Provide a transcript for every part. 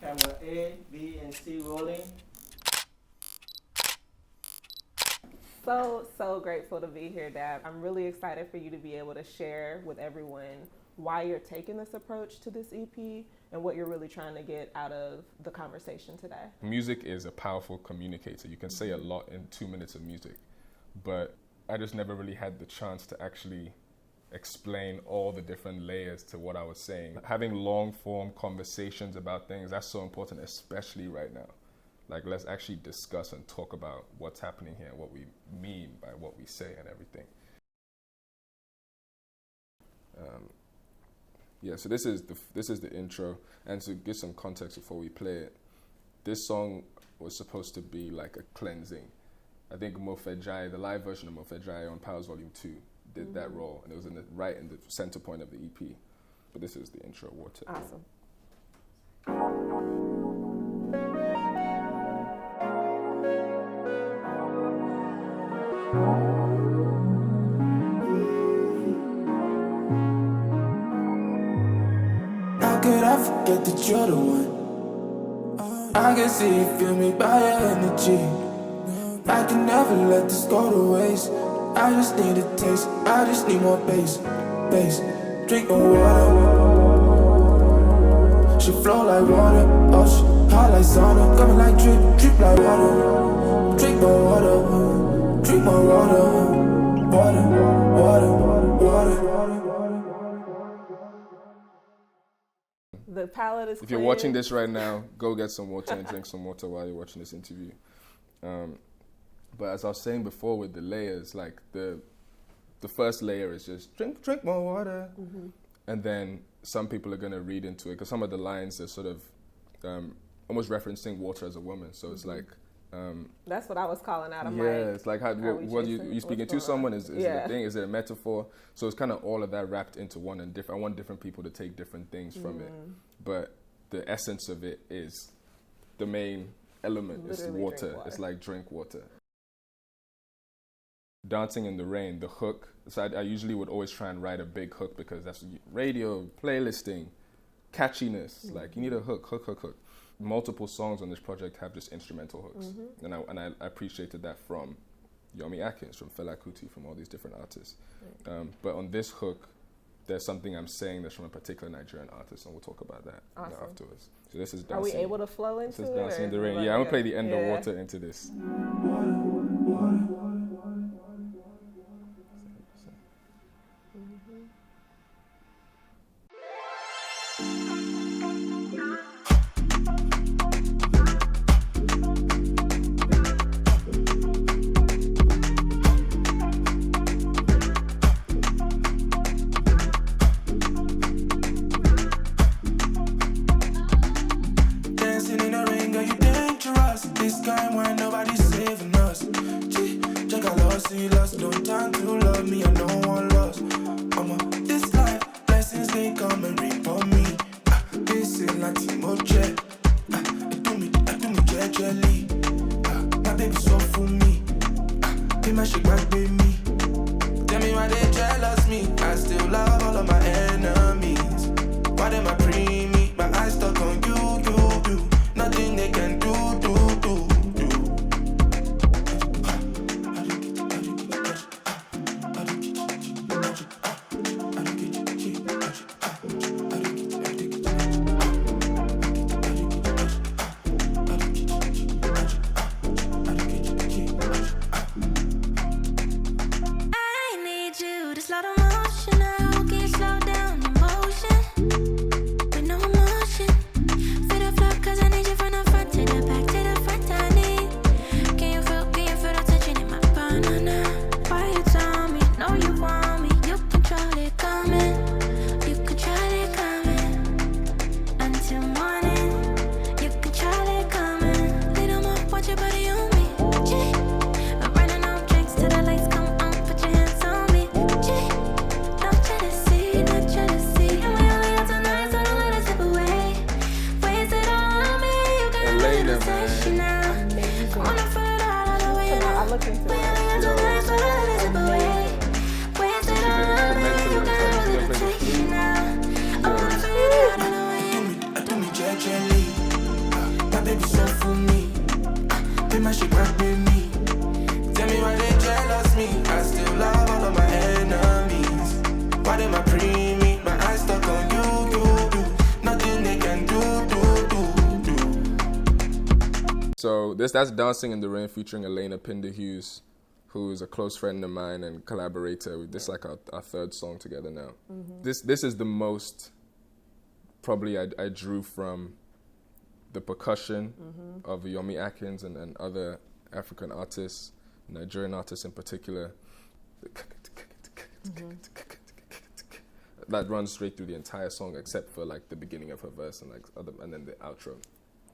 Camera A, B, and C rolling. So grateful to be here, DAP. I'm really excited for you to be able to share with everyone why you're taking this approach to this EP and what you're really trying to get out of the conversation today. Music is a powerful communicator. You can say a lot in 2 minutes of music, but I just never really had the chance to actually explain all the different layers to what I was saying. Having long form conversations about things, that's so important, especially right now. Like, let's actually discuss and talk about what's happening here, what we mean by what we say and everything. Yeah, so this is the intro, and to give some context before we play it, this song was supposed to be like a cleansing. I think Mofejai, the live version of Mofejai on Powers Volume 2, did that role, and it was right in the center point of the EP. But this is the intro, Water. Awesome. How could I forget that you're the one? I can see you feel me by your energy. I can never let this go to waste. I just need a taste, I just need more bass. Drink more water. She flow like water, ocean, hot like sauna. Coming like drip like water. Drink more water, drink more water. Water. The palette is If you're watching this right now, go get some water and drink some water while you're watching this interview. But as I was saying before with the layers, like the first layer is just drink more water. Mm-hmm. And then some people are going to read into it, because some of the lines are sort of almost referencing water as a woman. So it's like... that's what I was calling out. I'm it's like what you speaking to someone is it a thing? Is it a metaphor? So it's kind of all of that wrapped into one, and I want different people to take different things from it. But the essence of it is the main element is water. It's like drink water. Dancing in the Rain, the hook. So I usually would always try and write a big hook, because that's radio, playlisting, catchiness. Like, you need a hook. Multiple songs on this project have just instrumental hooks. Mm-hmm. And I appreciated that from Yomi Atkins, from Fela Kuti, from all these different artists. Right. But on this hook, there's something I'm saying that's from a particular Nigerian artist, and we'll talk about that afterwards. So this is Dancing. Are we able to flow into it? This is Dancing in the Rain. Yeah, I'm going to play the end of Water into this. Slow the motion now, can you slow down the motion? So that's Dancing in the Rain featuring Elena Pinderhughes, who is a close friend of mine and collaborator. This is like our third song together now. Mm-hmm. This is the most probably I drew from the percussion of Yomi Atkins and other African artists, Nigerian artists in particular. That runs straight through the entire song except for like the beginning of her verse and and then the outro.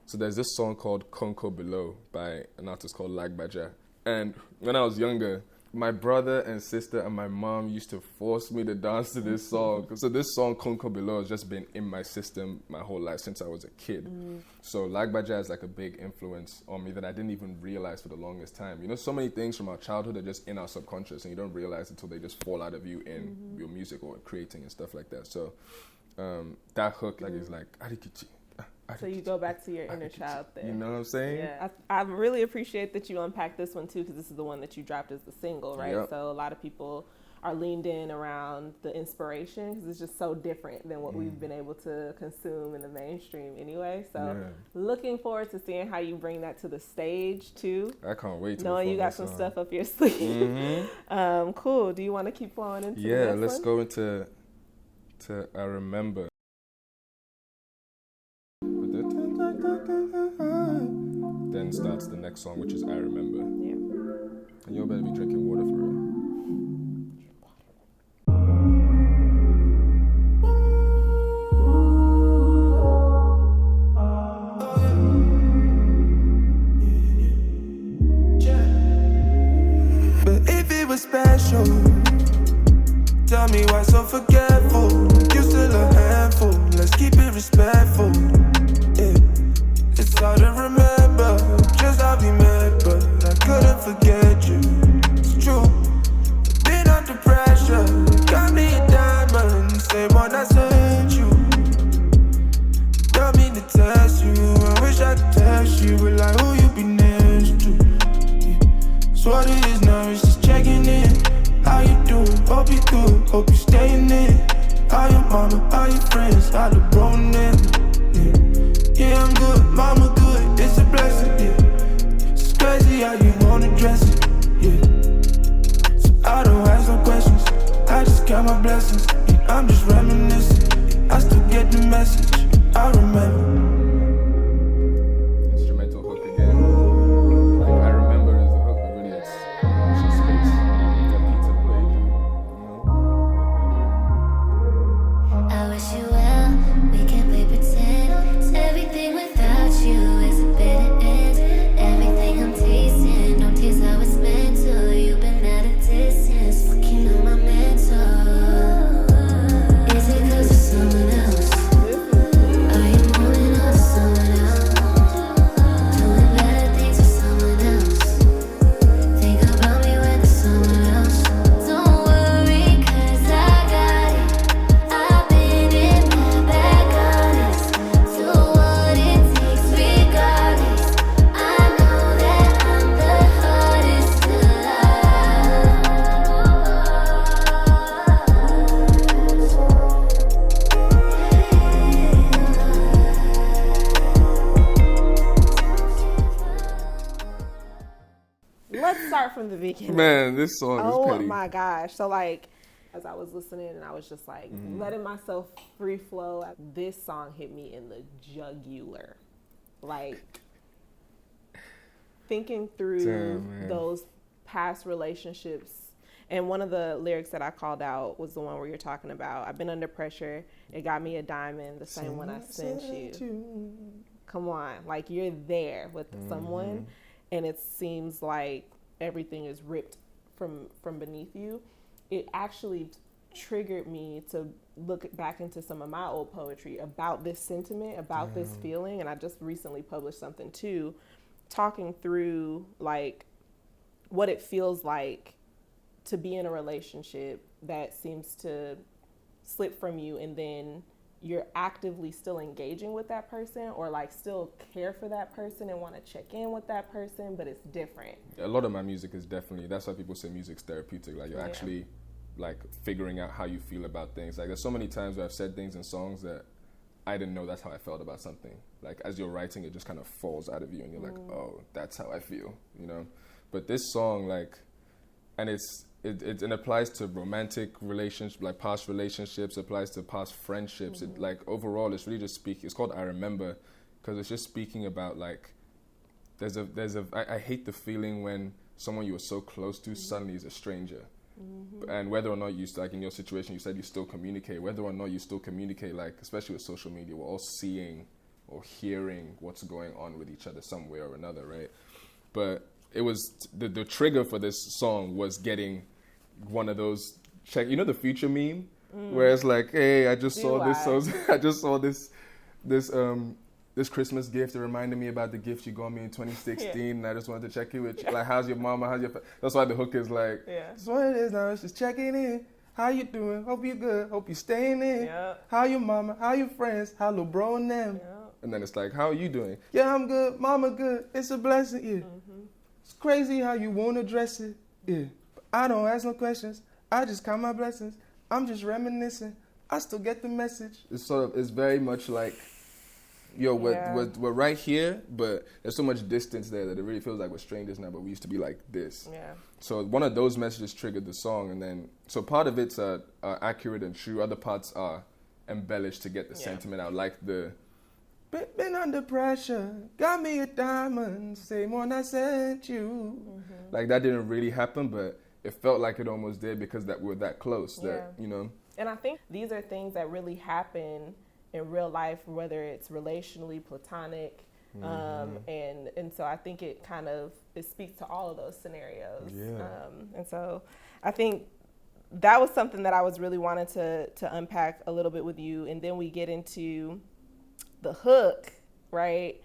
So there's this song called Konko Below by an artist called Lagbaja. And when I was younger, my brother and sister and my mom used to force me to dance to this song. So this song, Konko Below, has just been in my system my whole life since I was a kid. So Lagbaja is like a big influence on me that I didn't even realize for the longest time. You know, so many things from our childhood are just in our subconscious and you don't realize until they just fall out of you in your music or creating and stuff like that. So that hook is like, Arikichi. So you go back to your inner child there. You know what I'm saying? Yeah. I really appreciate that you unpacked this one too, because this is the one that you dropped as the single, right? Yep. So a lot of people are leaned in around the inspiration because it's just so different than what we've been able to consume in the mainstream anyway. So looking forward to seeing how you bring that to the stage too. I can't wait to knowing you got some stuff up your sleeve. Cool. Do you want to keep flowing into the next let's one? go into I Remember. Then starts the next song, which is I Remember. Yeah. And you better be drinking water for real. But if it was special, tell me why so forgetful. You still a handful, let's keep it respectful. Yeah. It's hard to remember just how we met, but I couldn't forget you. It's true. Been under pressure, got me a diamond, same one I sent you. Don't mean to test you, I wish I could test you, but like who you be next to. Yeah. So what it is now, it's just checking in. How you doing? Hope you good, hope you staying in. How your mama, how your friends, how the bro in. Yeah, I'm good, mama good, it's a blessing, yeah. It's crazy how you wanna dress it, yeah. So I don't ask no questions, I just count my blessings, yeah. I'm just reminiscing, I still get the message, I remember. Instrumental hook again. Like I Remember is the hook, but really it's just space. That pizza play, I wish you well, we can play pretend. Everything without you is a bitter end. Everything I'm tasting, don't taste how it's meant to. You've been at a distance, fucking on my mental. Is it cause of someone else? Are you moving on to someone else? Doing better things for someone else. Think about me when there's someone else. Don't worry, cause I got it. I've been in my bag, honest. Do what it takes regardless. I know that I'm the hardest to Let's start from the beginning. Man, this song is Oh petty. my gosh. So like as I was listening and I was just like letting myself free flow, this song hit me in the jugular. Like thinking through Damn, man. those past relationships. And one of the lyrics that I called out was the one where you're talking about, I've been under pressure. It got me a diamond, the same one I sent you. Come on. Like you're there with someone and it seems like everything is ripped from beneath you. It actually triggered me to look back into some of my old poetry about this sentiment, about this feeling. And I just recently published something too, talking through like what it feels like to be in a relationship that seems to slip from you and then you're actively still engaging with that person or like still care for that person and want to check in with that person, but it's different. A lot of my music is definitely, that's why people say music's therapeutic. Like you're actually like figuring out how you feel about things. Like there's so many times where I've said things in songs that I didn't know that's how I felt about something. Like as you're writing, it just kind of falls out of you, and you're like, oh, that's how I feel, you know. But this song, like, and it applies to romantic relationships, like past relationships, applies to past friendships. It, like overall, it's really just speaking. It's called I Remember, because it's just speaking about like I hate the feeling when someone you were so close to suddenly is a stranger. And whether or not you, like in your situation, you said you still communicate, whether or not you still communicate, like especially with social media, we're all seeing or hearing what's going on with each other some way or another, right? But it was, the trigger for this song was getting one of those, you know the Future meme? Where it's like, hey, I just saw this Christmas gift. It reminded me about the gift you got me in 2016, and I just wanted to check in with you. Like, how's your mama? How's your That's why the hook is like, that's what it is now. It's just checking in. How you doing? Hope you good. Hope you staying in. How your mama? How your friends? How little bro and them? And then it's like, how are you doing? Yeah, I'm good. Mama good. It's a blessing. Yeah. It's crazy how you won't address it. Yeah. But I don't ask no questions. I just count my blessings. I'm just reminiscing. I still get the message. It's very much like, yo, we're right here, but there's so much distance there that it really feels like we're strangers now, but we used to be like this. So one of those messages triggered the song, and then, so part of it's accurate and true, other parts are embellished to get the sentiment out, like the, been under pressure, got me a diamond, same one I sent you. Like that didn't really happen, but it felt like it almost did because that we're that close, that, you know. And I think these are things that really happen in real life, whether it's relationally, platonic, and so I think it kind of, it speaks to all of those scenarios. And so I think that was something that I was really wanting to unpack a little bit with you, and then we get into the hook, right?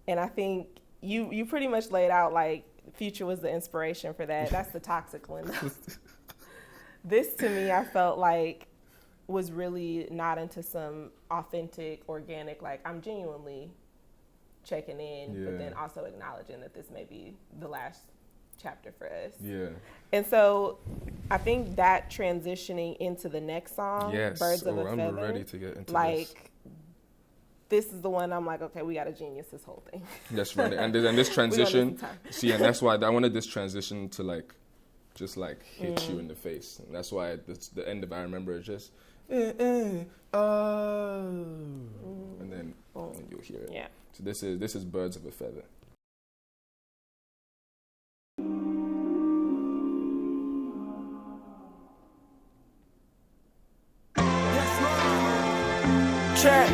And I think you pretty much laid out like Future was the inspiration for that. That's the toxic one. This to me, I felt like was really not into some authentic, organic, like I'm genuinely checking in, but then also acknowledging that this may be the last chapter for us. And so I think that transitioning into the next song, Birds of a Feather, I'm ready to get into like this is the one I'm like, okay, we got to genius this whole thing. That's right. And this transition, see, and that's why I wanted this transition to like, just like hit you in the face. And that's why the end of I Remember is just, and then you'll hear it. So this is Birds of a Feather. Check.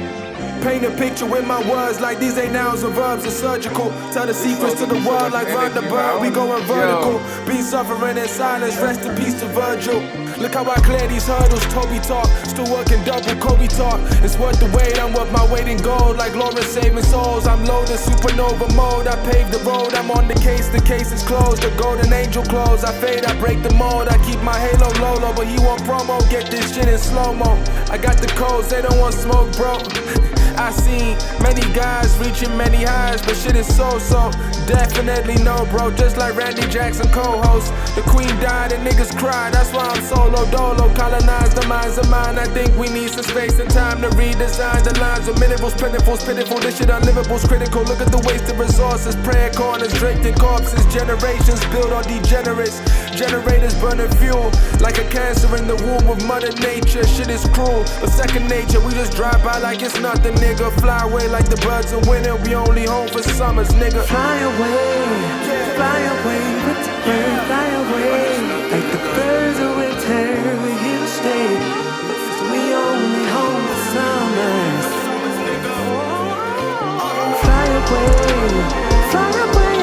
Paint a picture with my words like these ain't nouns or verbs or surgical. Tell the secrets to the world like Vondell Burns, we going vertical. Be suffering in silence, rest in peace to Virgil. Look how I clear these hurdles, Toby talk. Still working double, Kobe talk. It's worth the wait, I'm worth my weight in gold. Like Lawrence saving souls, I'm loaded, supernova mode. I paved the road, I'm on the case is closed. The golden angel clothes, I fade, I break the mold. I keep my halo low, but he want promo, get this shit in slow-mo. I got the codes, they don't want smoke, bro. I seen many guys reaching many highs, but shit is so definitely no, bro. Just like Randy Jackson co-host, the queen died and niggas cried. That's why I'm solo dolo, colonize the minds of mine. I think we need some space and time to redesign the lines of minerals, pitiful. This shit unlivables, critical. Look at the wasted resources, prayer corners, draped in corpses. Generations built on degenerates, generators burning fuel like a cancer in the womb of Mother Nature. Shit is cruel, but second nature. We just drive by like it's nothing, nigga. Fly away like the birds in winter. We only home for summers, nigga. Fly away with the bird. Fly away like the birds of winter. We here to stay. We only home for summers. Fly away,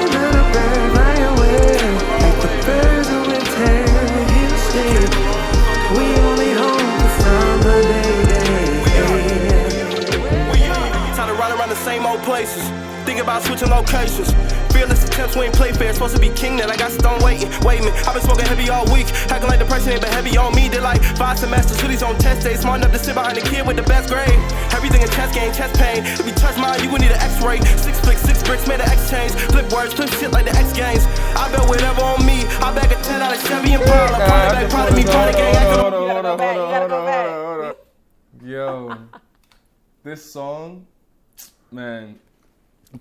little bird. Fly away like the birds of winter. We here to stay. We only home for summer, Time to ride around the same old places. Think about switching locations. Fearless attempts, we ain't play fair. Supposed to be king, then I got stone waiting. Wait a minute, I've been smoking heavy all week. Acting like depression ain't been heavy on me. Did like 5 semesters, hoodies on test days. Smart enough to sit behind the kid with the best grade. Everything in chest game, chest pain. If you touch mine, you gon' need an x-ray. 6 flicks, 6 bricks, made an exchange. Flip words, flip shit like the X Games. I bet whatever on me. I back a 10 out of Chevy and Impala. Probably back, probably me, probably gang. Hold on. Yo. this song, man.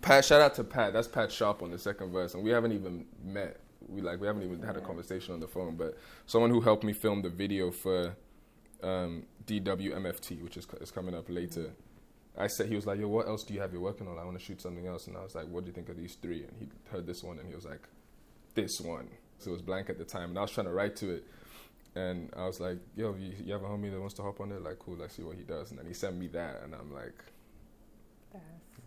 Pat, shout out to Pat. That's Pat Sharp on the second verse, and we haven't even met. We haven't even had a conversation on the phone. But someone who helped me film the video for DWMFT, which is coming up later. He was like, yo, what else do you have you're working on? I want to shoot something else. And I was like, what do you think of these three? And he heard this one, and he was like, this one. So it was blank at the time, and I was trying to write to it. And I was like, yo, you have a homie that wants to hop on it? Like, cool, let's see what he does. And then he sent me that, and I'm like,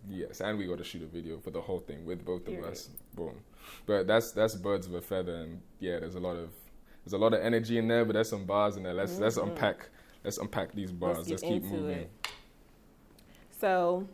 yes. And we got to shoot a video for the whole thing with both of us. Boom. But that's Birds of a Feather, and yeah, there's a lot of energy in there, but there's some bars in there. Let's unpack these bars. Let's keep moving. So,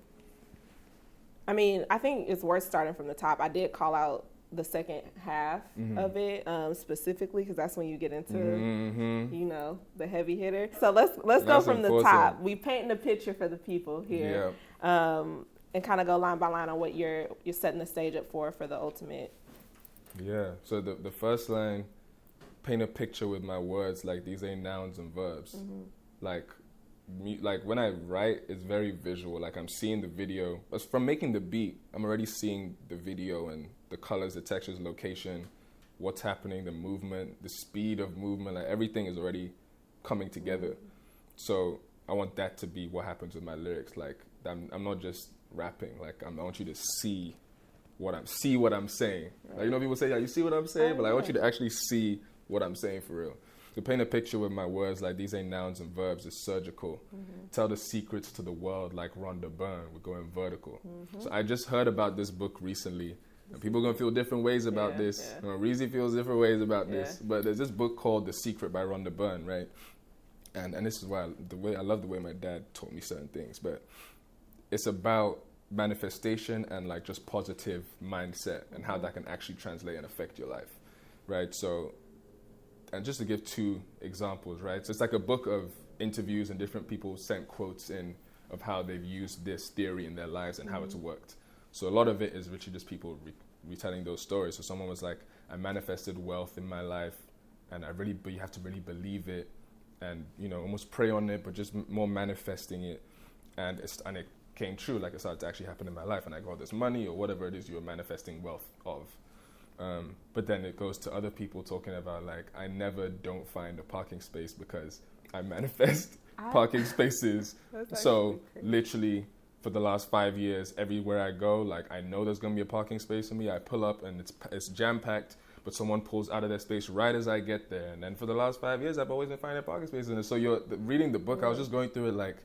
I mean, I think it's worth starting from the top. I did call out the second half of it specifically because that's when you get into, you know, the heavy hitter. So let's go from the top. We painting a picture for the people here, and kind of go line by line on what you're setting the stage up for the ultimate. Yeah. So the first line, paint a picture with my words like these ain't nouns and verbs. Like when I write, it's very visual. Like I'm seeing the video. From making the beat, I'm already seeing the video and the colors, the textures, location, what's happening, the movement, the speed of movement. Like everything is already coming together. So I want that to be what happens with my lyrics. Like I'm not just rapping. Like I want you to see what I'm saying. Right. Like, you know, people say, yeah, you see what I'm saying, but like, I want you to actually see what I'm saying for real. To paint a picture with my words like these ain't nouns and verbs, it's surgical. Tell the secrets to the world like Vondell Burns, we're going vertical. So I just heard about this book recently, and people are going to feel different ways about this. You know, Reezy feels different ways about this, but there's this book called The Secret by Vondell Burns, right? And this is why I love the way my dad taught me certain things, but it's about manifestation and like just positive mindset and how that can actually translate and affect your life, right? So, and just to give two examples, right? So it's like a book of interviews and different people sent quotes in of how they've used this theory in their lives and how it's worked. So a lot of it is literally just people retelling those stories. So someone was like, I manifested wealth in my life, and you have to really believe it and, you know, almost pray on it, but just more manifesting it. And it came true, like it started to actually happen in my life, and I got this money or whatever it is you're manifesting wealth of. But then it goes to other people talking about like, I never don't find a parking space because I manifest parking spaces. So literally for the last 5 years, everywhere I go, like I know there's gonna be a parking space for me. I pull up and it's jam-packed, but someone pulls out of their space right as I get there. And then for the last 5 years, I've always been finding parking spaces. And so reading the book, I was just going through it like,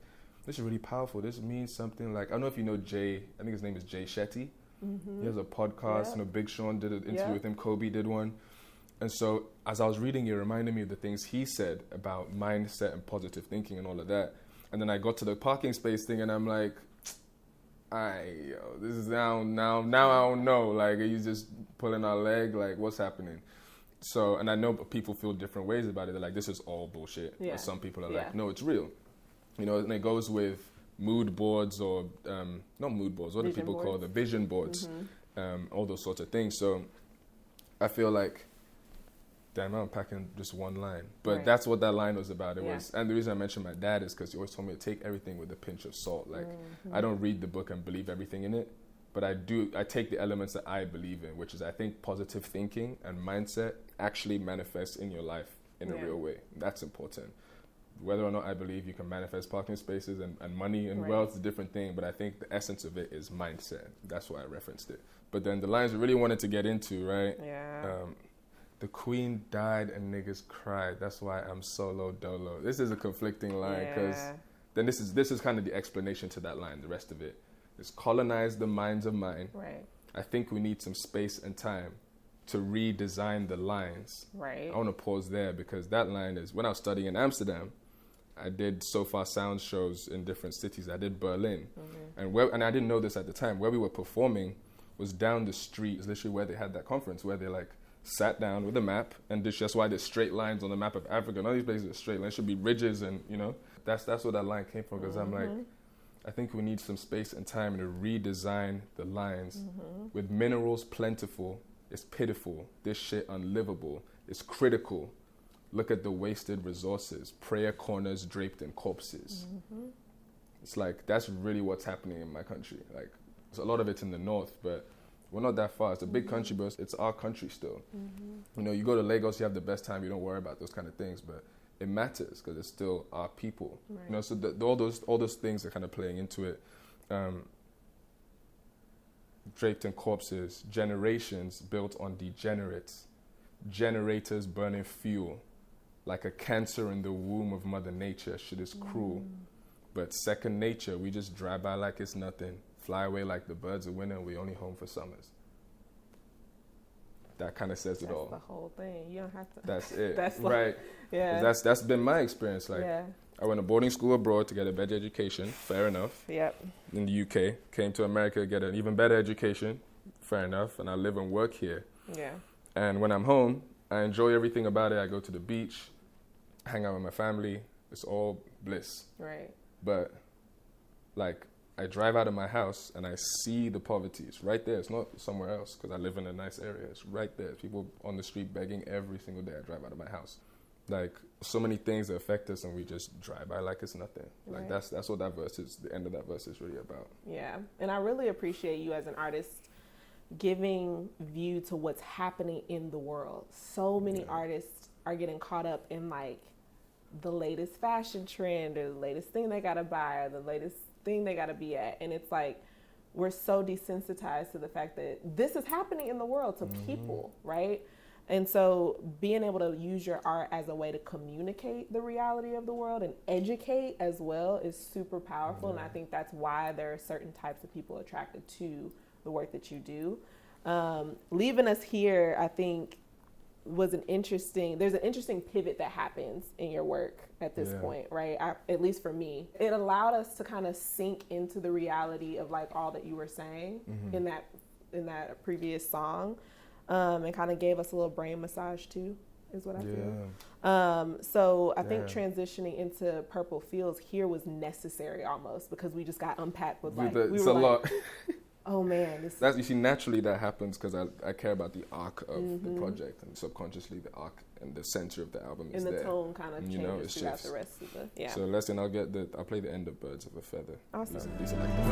this is really powerful. This means something like, I don't know if you know Jay, I think his name is Jay Shetty. He has a podcast, you know, Big Sean did an interview with him, Kobe did one. And so as I was reading, it reminded me of the things he said about mindset and positive thinking and all of that. And then I got to the parking space thing and I'm like, this is now I don't know. Like, are you just pulling our leg? Like, what's happening? So, and I know people feel different ways about it. They're like, this is all bullshit. Yeah. But some people are like, no, it's real. You know, and it goes with mood boards or, not mood boards, what do people call the vision boards, all those sorts of things. So I feel like, damn, I'm unpacking just one line. But that's what that line was about. It was, and the reason I mentioned my dad is because he always told me to take everything with a pinch of salt. Like, I don't read the book and believe everything in it, but I take the elements that I believe in, which is I think positive thinking and mindset actually manifests in your life in a real way. That's important. Whether or not I believe you can manifest parking spaces and money and wealth is a different thing, but I think the essence of it is mindset. That's why I referenced it. But then the lines we really wanted to get into, right? Yeah. The queen died and niggas cried. That's why I'm solo dolo. This is a conflicting line because then this is kind of the explanation to that line. The rest of it is colonize the minds of mine. Right. I think we need some space and time to redesign the lines. Right. I want to pause there because that line is when I was studying in Amsterdam. I did so-far sound shows in different cities. I did Berlin. And I didn't know this at the time. Where we were performing was down the street. It's literally where they had that conference where they like sat down with a map. And that's why there's straight lines on the map of Africa. None of these places are straight lines. Should be ridges and, you know. That's where that line came from because I'm like, I think we need some space and time to redesign the lines. With minerals plentiful, it's pitiful. This shit unlivable. It's critical. Look at the wasted resources, prayer corners draped in corpses. It's like, that's really what's happening in my country. Like, a lot of it's in the north, but we're not that far. It's a big country, but it's our country still. You know, you go to Lagos, you have the best time, you don't worry about those kind of things, but it matters because it's still our people. Right. You know, so all those things are kind of playing into it. Draped in corpses, generations built on degenerates, generators burning fuel, like a cancer in the womb of Mother Nature. Shit is cruel, but second nature, we just drive by like it's nothing, fly away like the birds of winter, and we only home for summers. That kind of says it all. That's the whole thing. You don't have to. That's it. That's right. Yeah. That's been my experience. Like, yeah. I went to boarding school abroad to get a better education. Fair enough. Yep. In the UK, came to America to get an even better education. Fair enough. And I live and work here. Yeah. And when I'm home, I enjoy everything about it. I go to the beach, hang out with my family. It's all bliss. Right. But like, I drive out of my house and I see the poverty. It's right there. It's not somewhere else because I live in a nice area. It's right there. People on the street begging every single day I drive out of my house. Like, so many things that affect us and we just drive by like it's nothing. Like, right. That's what that verse is, the end of that verse is really about. Yeah. And I really appreciate you as an artist giving view to what's happening in the world. So many artists are getting caught up in like the latest fashion trend or the latest thing they gotta buy or the latest thing they gotta be at. And it's like, we're so desensitized to the fact that this is happening in the world to people, right? And so being able to use your art as a way to communicate the reality of the world and educate as well is super powerful. And I think that's why there are certain types of people attracted to the work that you do. Leaving us here, I think, there's an interesting pivot that happens in your work at this point, right? At least for me. It allowed us to kind of sink into the reality of like all that you were saying in that previous song. And kind of gave us a little brain massage too, is what I feel. So I think transitioning into Purple Fields here was necessary almost because we just got unpacked with like, it's a lot. Oh man. You see, naturally that happens because I care about the arc of the project, and subconsciously the arc and the center of the album is there. And the tone kind of changes throughout shifts. the rest of the, So listen, I'll play the end of Birds of a Feather. Awesome. These are like the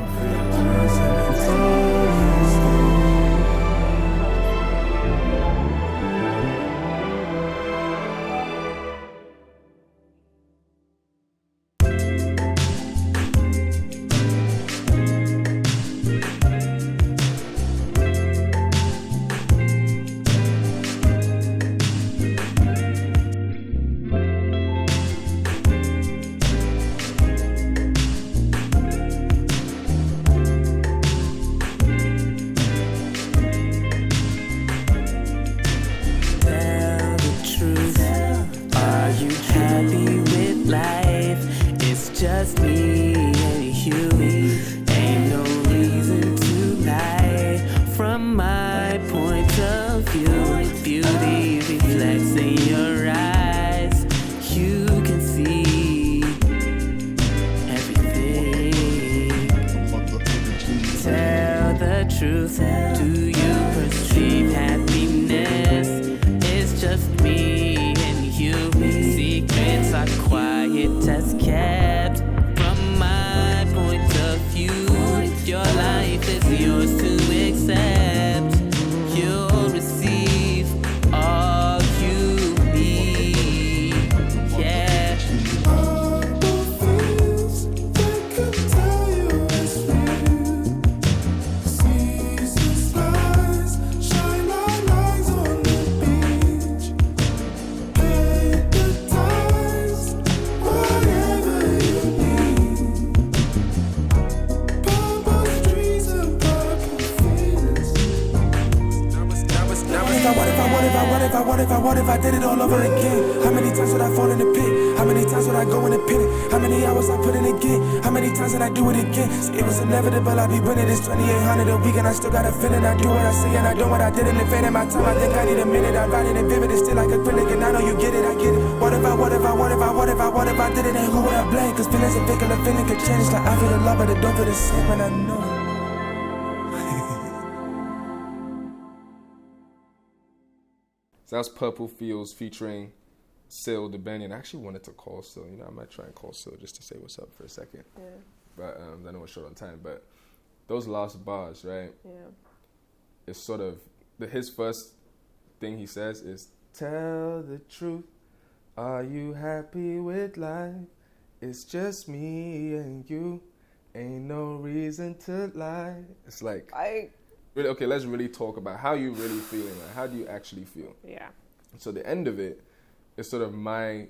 What if I did it all over again? How many times would I fall in the pit? How many times would I go in the pit? How many hours I put in again? How many times did I do it again? So it was inevitable, I'd be winning this 2,800 a week, and I still got a feeling. I do what I say and I do what I did in the fade in my time. I think I need a minute. I write it and vivid, it's still like acrylic, and I know you get it, I get it. What if I did it, and who would I blame? Cause feelings are fickle, a feeling could change. Like I feel the love, but it don't feel the same, and I know it. So that's Purple Fields featuring DWMFT. I actually wanted to call Sil. I might try and call Sil just to say what's up for a second. Yeah. but I know we're short on time. But those last bars, right? Yeah. It's sort of his first thing he says is, "Tell the truth. Are you happy with life? It's just me and you. Ain't no reason to lie." It's like, really, okay, let's really talk about how you really feeling. Like, how do you actually feel? Yeah. So the end of it is sort of my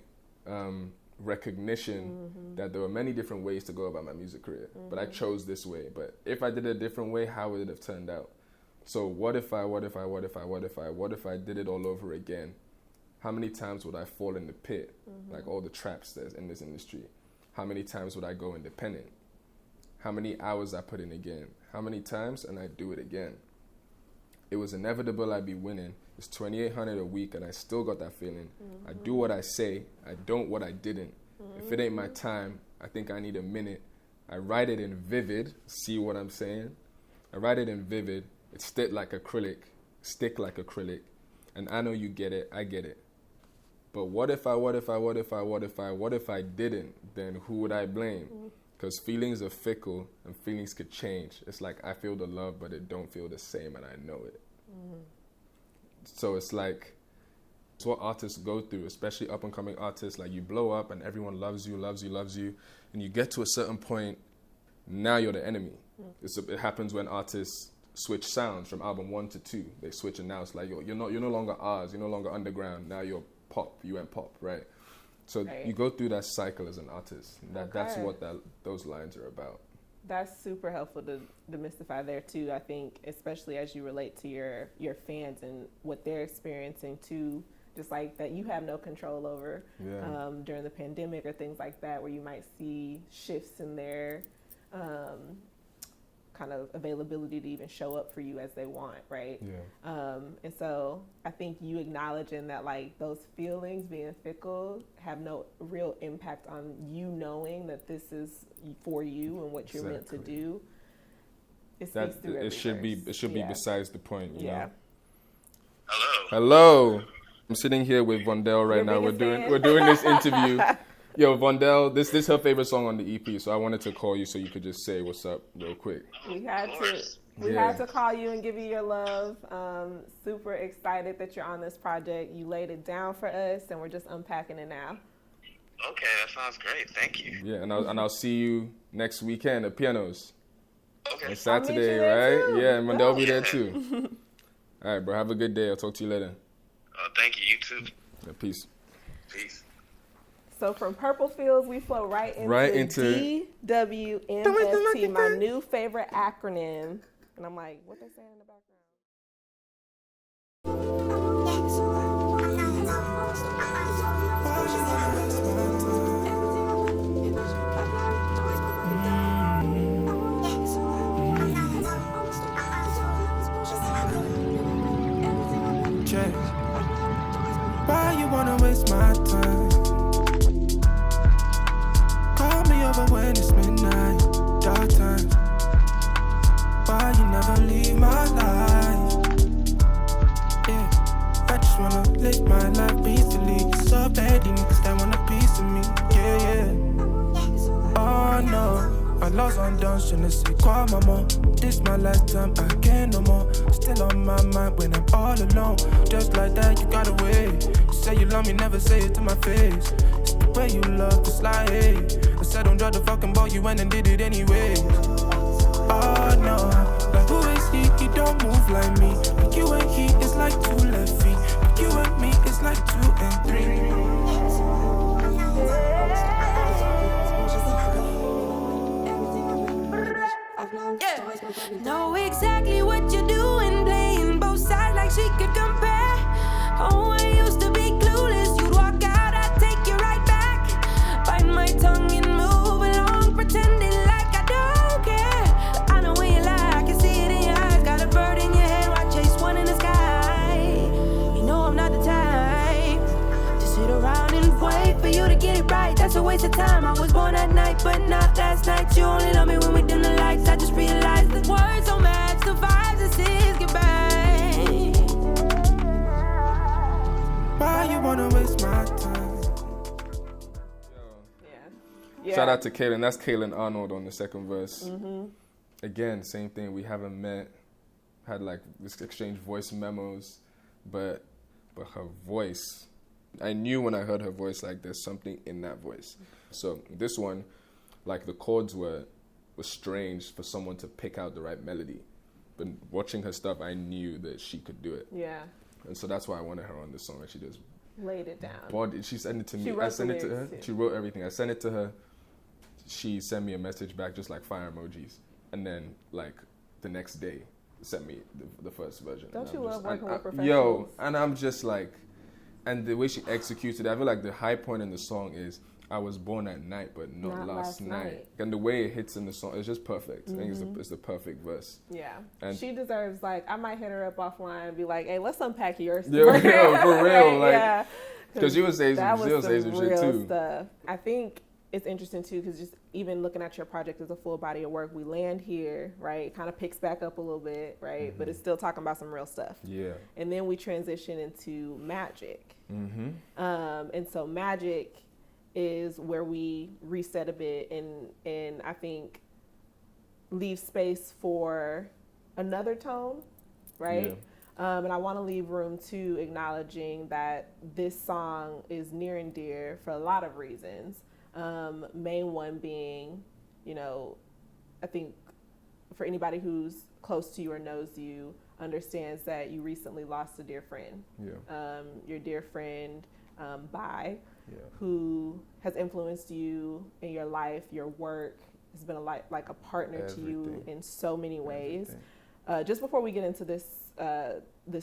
recognition that there were many different ways to go about my music career, but I chose this way. But if I did it a different way, how would it have turned out? So what if I did it all over again? How many times would I fall in the pit, like all the traps there's in this industry? How many times would I go independent? How many hours I put in again? How many times? And I do it again. It was inevitable I'd be winning. It's $2,800 a week and I still got that feeling. I do what I say. I don't what I didn't. If it ain't my time, I think I need a minute. I write it in vivid. See what I'm saying? I write it in vivid. It's stick like acrylic. And I know you get it. I get it. But what if I didn't? Then who would I blame? Because feelings are fickle and feelings could change. It's like I feel the love, but it don't feel the same, and I know it. So it's like, it's what artists go through, especially up-and-coming artists. Like, you blow up and everyone loves you, and you get to a certain point, now you're the enemy. It happens when artists switch sounds from album 1 to 2. They switch, and now it's like, you're no longer ours, you're no longer underground, now you're pop, you went pop, right? So you go through that cycle as an artist. That's what those lines are about. That's super helpful to demystify there too. I think, especially as you relate to your fans and what they're experiencing too, just like that you have no control over during the pandemic or things like that, where you might see shifts in their kind of availability to even show up for you as they want, right? Yeah. And so I think you acknowledging that, like, those feelings being fickle have no real impact on you knowing that this is for you and what you're meant to do. It speaks through every It should be besides the point. You know? Hello. I'm sitting here with Vondell right now. We're doing this interview. Yo, Vondell, this is her favorite song on the EP, so I wanted to call you so you could just say what's up real quick. We had to call you and give you your love. Super excited that you're on this project. You laid it down for us, and we're just unpacking it now. Okay, that sounds great. Thank you. Yeah, and I'll see you next weekend at Pianos. Okay. On Saturday, right? Too. Yeah, and Vondell will be there too. All right, bro. Have a good day. I'll talk to you later. Thank you. You too. Yeah, peace. Peace. So from Purple Fields, we flow right into DWMFT, my new favorite acronym. And I'm like, what they saying in the Why you wanna waste my time? Call me over when it's midnight, dark times. Why you never leave my life? Yeah, I just wanna live my life peacefully. So bad, these niggas that want a piece of me. Yeah. Oh no, I lost on done, shouldn't say quoi, maman. This my last time, I can't no more. Still on my mind when I'm all alone. Just like that, you got away. You say you love me, never say it to my face. It's the way you love to slide. I said don't drop the fucking ball, you went and did it anyway. Oh no, like who is he? He don't move like me. Like you and he is like two left feet. Like you and me is like 2 and 3. Yeah. Know exactly what you're doing, playing both sides like she could compare. Oh, I used to be clueless. You'd walk out, I'd take you right back. Bite my tongue and move along, pretending like I don't care. I know when you lie, I can see it in your eyes. Got a bird in your hand, why chase one in the sky? You know I'm not the type to sit around and wait for you to get it right. That's a waste of time. I was born at night, but not last night. You only love me when we dim the lights. I just realized the words don't match the vibes. This is goodbye. out to Kaylan. That's Kaylan Arnold on the second verse. Again, same thing. We haven't met. Had like this exchange voice memos, but her voice, I knew when I heard her voice, like there's something in that voice. So this one, like the chords were strange for someone to pick out the right melody. But watching her stuff, I knew that she could do it. Yeah. And so that's why I wanted her on this song. And she just laid it down. She sent it to me. She wrote I sent the it to her. lyrics, too. She wrote everything. I sent it to her. She sent me a message back, just like fire emojis. And then like the next day, sent me the first version. Don't And you I'm love just- working with Yo, professionals? and I'm just like, and the way she executed it, I feel like the high point in the song is, I was born at night, but not last night. And the way it hits in the song, it's just perfect. I think it's the perfect verse. Yeah. And she deserves, like, I might hit her up offline and be like, hey, let's unpack yours. Yeah, for real. Like, yeah. because you would say That some was some shit real too. stuff. I think it's interesting too, because just even looking at your project as a full body of work, we land here, right? It kind of picks back up a little bit, right? But it's still talking about some real stuff. Yeah. And then we transition into Magic. Mm-hmm. And so Magic is where we reset a bit and I think leave space for another tone, right? Yeah. And I want to leave room to acknowledging that this song is near and dear for a lot of reasons. Main one being, you know, I think for anybody who's close to you or knows you, understands that you recently lost a dear friend. Yeah. Your dear friend, Bai, Yeah. who has influenced you in your life, your work, has been like a partner to you Everything. in so many ways. Everything. Just before we get into this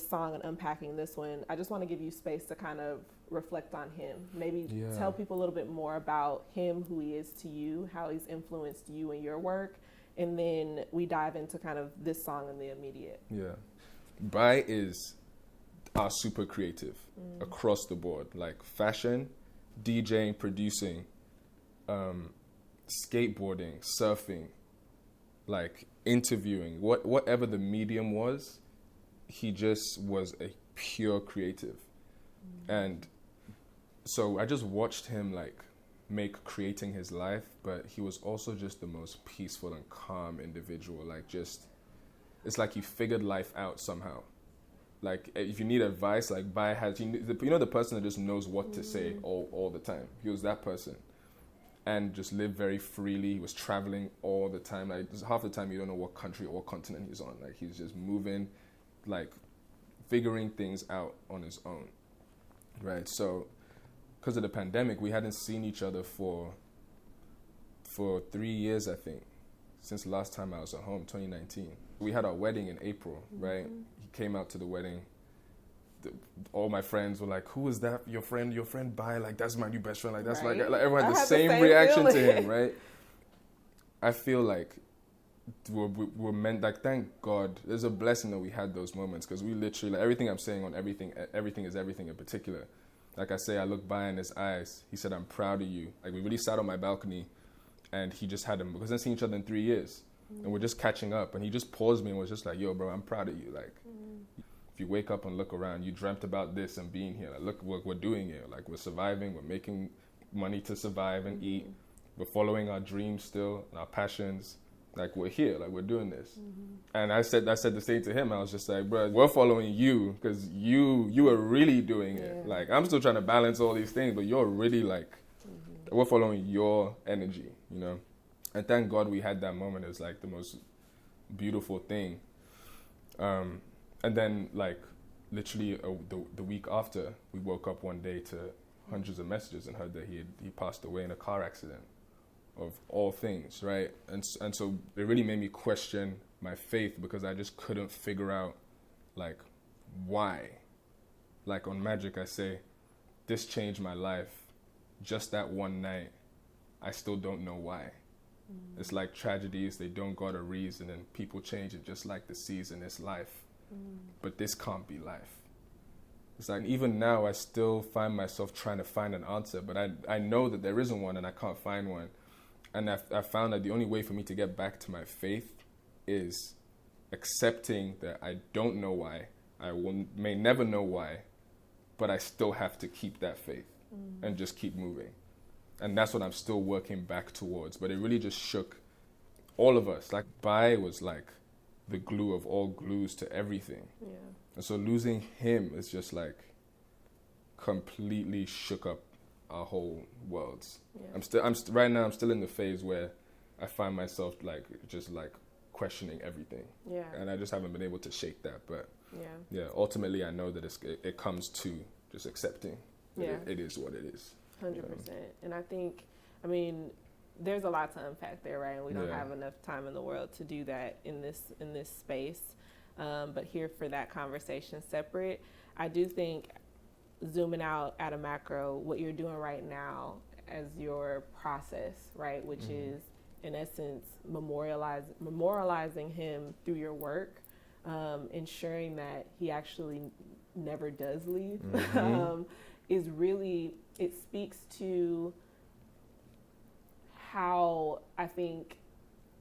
song and unpacking this one, I just want to give you space to kind of reflect on him. Maybe tell people a little bit more about him, who he is to you, how he's influenced you in your work, and then we dive into kind of this song in the immediate. Yeah. Bai is super creative across the board, like fashion, DJing, producing, skateboarding, surfing, like interviewing, whatever the medium was, he just was a pure creative. And so I just watched him like creating his life, but he was also just the most peaceful and calm individual. Like just, it's like he figured life out somehow. Like if you need advice, like Bai has, you know the person that just knows what to say all the time. He was that person. And just lived very freely. He was traveling all the time. Like half the time you don't know what country or what continent he's on. Like he's just moving, like figuring things out on his own. Right. So because of the pandemic, we hadn't seen each other for 3 years, I think, since the last time I was at home, 2019. We had our wedding in April, right? He came out to the wedding. All my friends were like, who is that? Your friend Bai, like that's my new best friend. Like that's Right. like everyone had I the same same reaction to feeling. him, right? I feel like we're meant, like thank God, there's a blessing that we had those moments, because we literally, like, everything I'm saying on everything is everything in particular. Like I say, I look Bai in his eyes. He said, I'm proud of you. Like we really sat on my balcony and he just had him, because we hadn't seen each other in 3 years. And we're just catching up, and he just paused me and was just like, yo, bro, I'm proud of you. Like, if you wake up and look around, you dreamt about this and being here. Like, look what we're doing here. Like, we're surviving. We're making money to survive and eat. We're following our dreams still, and our passions. Like, we're here. Like, we're doing this. And I said the same to him. I was just like, bro, we're following you, because you are really doing it. Like, I'm still trying to balance all these things, but you're really like, we're following your energy, you know? And thank God we had that moment. It was like the most beautiful thing. And then like literally the week after, we woke up one day to hundreds of messages and heard that he passed away in a car accident, of all things, right? And so it really made me question my faith, because I just couldn't figure out like why. Like on Magic, I say, this changed my life. Just that one night, I still don't know why. It's like tragedies, they don't got a reason, and people change it just like the season, it's life. But this can't be life. It's like even now I still find myself trying to find an answer, but I know that there isn't one and I can't find one. And I found that the only way for me to get back to my faith is accepting that I don't know why, may never know why, but I still have to keep that faith and just keep moving. And that's what I'm still working back towards. But it really just shook all of us. Like, Bai was like the glue of all glues to everything. Yeah. And so losing him is just like completely shook up our whole worlds. Yeah. Right now I'm still in the phase where I find myself like just like questioning everything. Yeah. And I just haven't been able to shake that. But yeah, ultimately I know that it comes to just accepting. Yeah. It is what it is. 100%. And I think, I mean, there's a lot to unpack there, right? And we don't have enough time in the world to do that in this space. But here for that conversation separate, I do think zooming out at a macro, what you're doing right now as your process, right, which is in essence memorializing him through your work, ensuring that he actually never does leave, is really, it speaks to how I think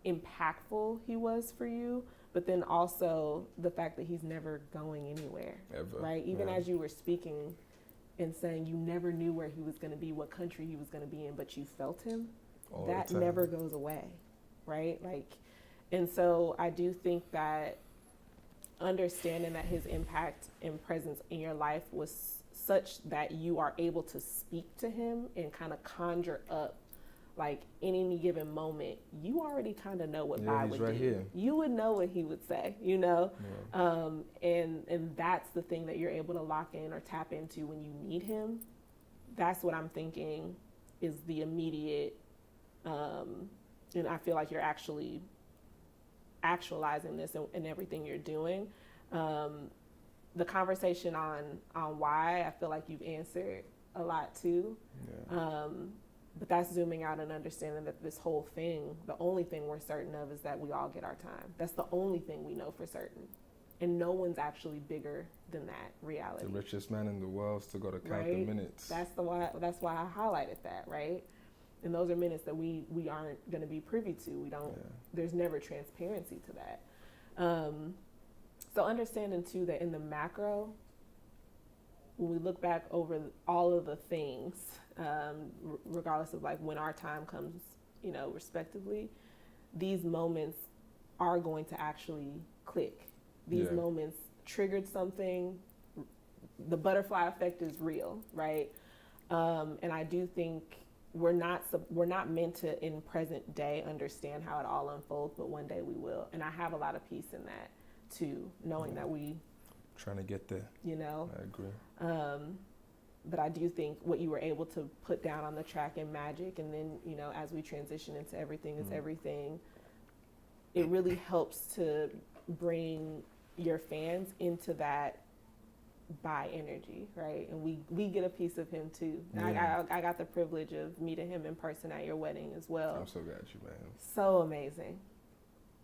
impactful he was for you, but then also the fact that he's never going anywhere. Ever. Right? Even as you were speaking and saying you never knew where he was going to be, what country he was going to be in, but you felt him, all that the time. never goes away. Right? Like, and so I do think that understanding that his impact and presence in your life was such that you are able to speak to him and kind of conjure up, like in any given moment, you already kind of know what Bai would right do. Here. You would know what he would say, you know? And that's the thing that you're able to lock in or tap into when you need him. That's what I'm thinking is the immediate, and I feel like you're actually actualizing this in everything you're doing. The conversation on why, I feel like you've answered a lot too. But that's zooming out and understanding that this whole thing, the only thing we're certain of is that we all get our time. That's the only thing we know for certain. And no one's actually bigger than that reality. The richest man in the world still got to count the minutes. That's why I highlighted that, right? And those are minutes that we aren't going to be privy to. We don't. There's never transparency to that. So understanding too that in the macro, when we look back over all of the things, regardless of like when our time comes, you know, respectively, these moments are going to actually click. These moments triggered something. The butterfly effect is real, right? And I do think we're not meant to in present day understand how it all unfolds, but one day we will. And I have a lot of peace in that too, knowing that we trying to get there. You know, I agree. But I do think what you were able to put down on the track in Magic, and then, you know, as we transition into Everything is Everything, it really helps to bring your fans into that Bai energy, right? And we get a piece of him too. I got the privilege of meeting him in person at your wedding as well. I'm so glad you met him. So amazing.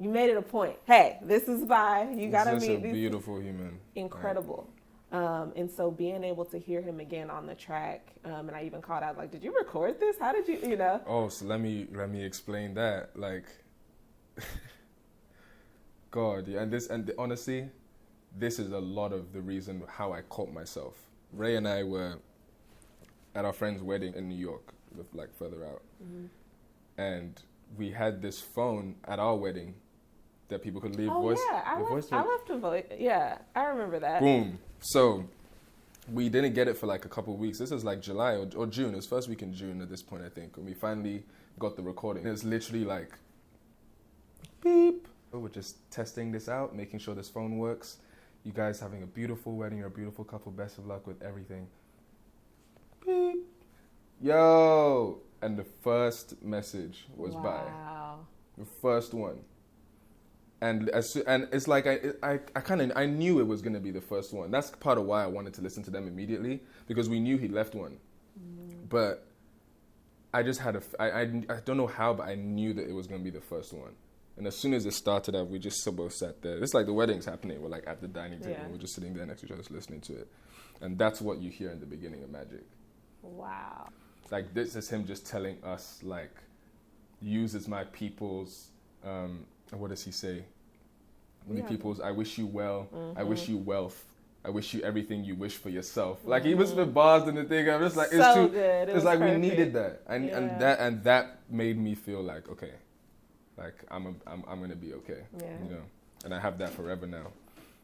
You made it a point. Hey, this is Bai. You got to meet these. Beautiful human. Incredible. And so being able to hear him again on the track, and I even called out, like, did you record this? How did you know? Oh, so let me explain that. Like, God, yeah, and honestly, this is a lot of the reason how I caught myself. Ray and I were at our friend's wedding in New York, like further out, and we had this phone at our wedding that people could leave voice. I left a voice. Yeah, I remember that. Boom. So we didn't get it for like a couple of weeks. This is like July or June. It was first week in June at this point, I think, when we finally got the recording. It was literally like, beep. We're just testing this out, making sure this phone works. You guys having a beautiful wedding. You're a beautiful couple. Best of luck with everything. Beep. Yo. And the first message was Bai. The first one. And it's like I knew it was going to be the first one. That's part of why I wanted to listen to them immediately, because we knew he left one. But I just had I don't know how, but I knew that it was going to be the first one. And as soon as it started up, we just both sat there. It's like the wedding's happening. We're like at the dining table. We're just sitting there next to each other, just listening to it. And that's what you hear in the beginning of Magic. Wow. Like, this is him just telling us, like, use as my people's, what does he say? People's, I wish you well, I wish you wealth, I wish you everything you wish for yourself. Like he was spit bars in the thing. I'm just like, it's So too good. It it's was like perfect. we needed that. And Yeah. and that made me feel like, okay, like I'm gonna be okay. Yeah. You know. And I have that forever now.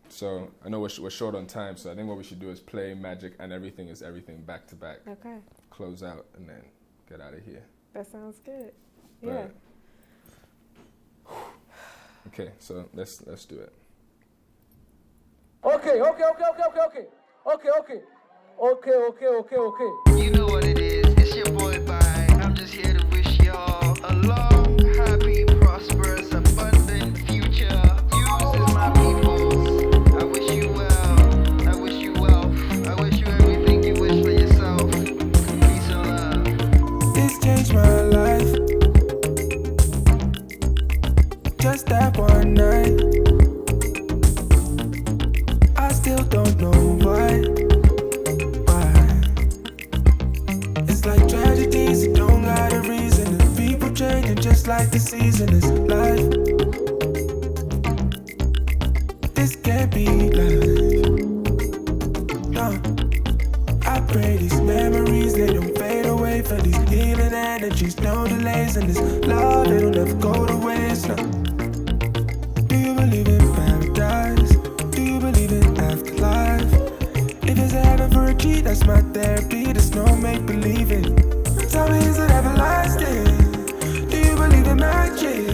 So I know we're short on time, so I think what we should do is play Magic and Everything is Everything back to back. Okay. Close out and then get out of here. That sounds good. Yeah. But- okay, so let's do it. Okay. You know what it is, it's your boy Bye. I'm just here to wish y'all a long, happy, prosperous, abundant future. Use is my people. I wish you well, I wish you wealth, I wish you everything you wish for yourself. Peace and love. This changed my life. Just that one night. I still don't know why. It's like tragedies, you don't got a reason. The people changing just like the season is life. This can't be life. No. I pray these memories, they don't fade away. For these healing energies, no delays. And this love, it'll never go to waste. No. Do you believe in paradise? Do you believe in afterlife? If there's a heaven for a G, that's my therapy. There's no make-believing. Tell me, is it everlasting? Do you believe in magic?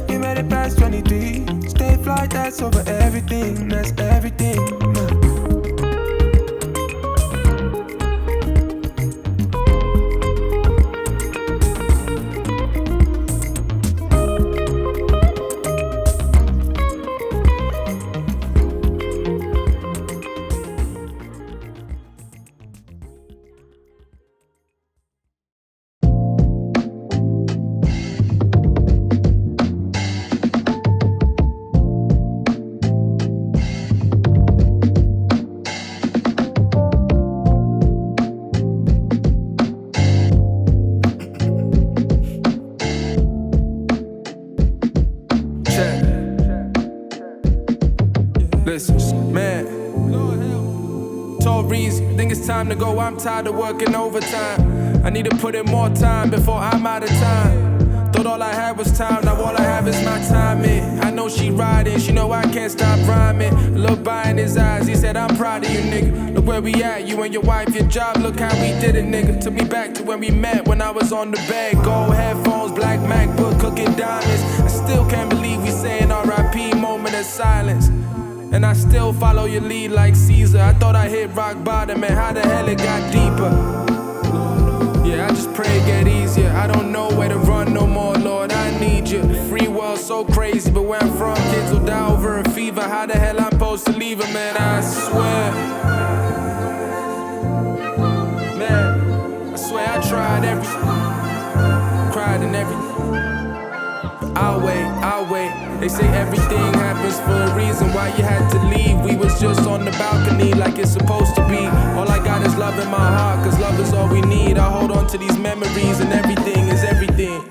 You made it past 23. Stay fly, that's over everything. That's everything. Listen, man. Told Reese, think it's time to go. I'm tired of working overtime. I need to put in more time before I'm out of time. Thought all I had was time, now all I have is my timing. I know she riding, she know I can't stop rhyming. Look by in his eyes, he said, I'm proud of you, nigga. Look where we at, you and your wife, your job, look how we did it, nigga. Took me back to when we met, when I was on the bed. Gold headphones, black MacBook, cooking diamonds. I still can't believe we saying R.I.P. moment of silence. And I still follow your lead like Caesar. I thought I hit rock bottom, and how the hell it got deeper? Yeah, I just pray it get easier. I don't know where to run no more, Lord, I need you. The free world's so crazy, but where I'm from, kids will die over a fever. How the hell I'm supposed to leave it, man, I swear. Man, I swear I tried everything. Cried and everything. I'll wait. They say everything happens for a reason. Why you had to leave? We was just on the balcony like it's supposed to be. All I got is love in my heart, cause love is all we need. I hold on to these memories and everything is everything.